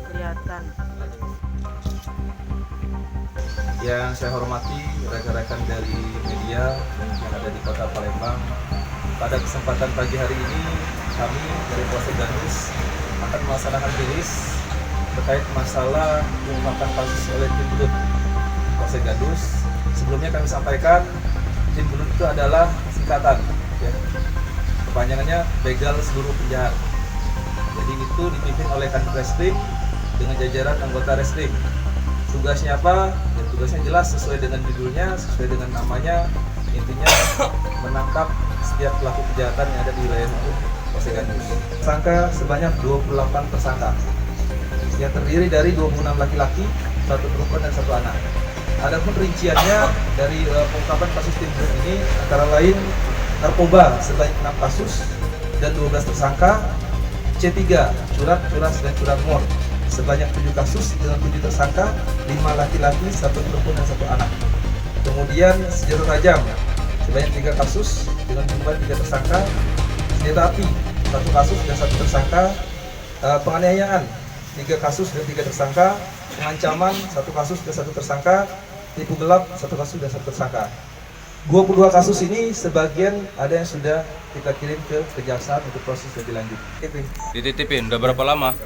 Kelihatan. Yang saya hormati rekan-rekan dari media yang ada di Kota Palembang. Pada kesempatan pagi hari ini kami dari Polsek Gandus akan melaksanakan rilis terkait masalah pengungkapan kasus oleh tim Bulut Polsek Gandus. Sebelumnya kami sampaikan tim Bulut itu adalah singkatan, ya. Kepanjangannya Begal Seluruh Penjahat. Jadi itu dipimpin oleh Kanit Reskrim dengan jajaran anggota Reskrim. Tugasnya apa? Ya, tugasnya jelas sesuai dengan judulnya, sesuai dengan namanya. Intinya menangkap setiap pelaku kejahatan yang ada di wilayah hukum Polsek Gandus. Tersangka sebanyak 28 tersangka yang terdiri dari 26 laki-laki, 1 perempuan dan 1 anak. Adapun rinciannya dari pengungkapan kasus tim Bulut ini antara lain narkoba sebanyak 6 kasus dan 12 tersangka, C3 curat, curas dan curat mor sebanyak 7 kasus dengan 7 tersangka, 5 laki-laki, 1 perempuan dan 1 anak. Kemudian senjata tajam sebanyak 3 kasus dengan jumlah 3 tersangka, senjata api 1 kasus dan 1 tersangka, penganiayaan 3 kasus dan 3 tersangka, pengancaman 1 kasus dan 1 tersangka, tipu gelap 1 kasus dan 1 tersangka. 22 kasus ini sebagian ada yang sudah kita kirim ke kejaksaan untuk proses lebih lanjut. Dititipin, udah berapa lama?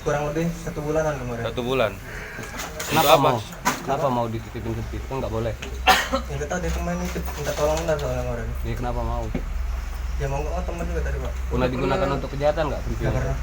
Kurang lebih 1 bulanan kemarin. 1 bulan. Kenapa mau? Kenapa mau dititipin ke situ? Kan nggak boleh. Yang tahu dia teman itu minta tolong lah soalnya kemarin. Jadi kenapa mau? Ya mau nggak teman juga tadi pak. Pernah digunakan untuk kejahatan nggak? Nggak pernah.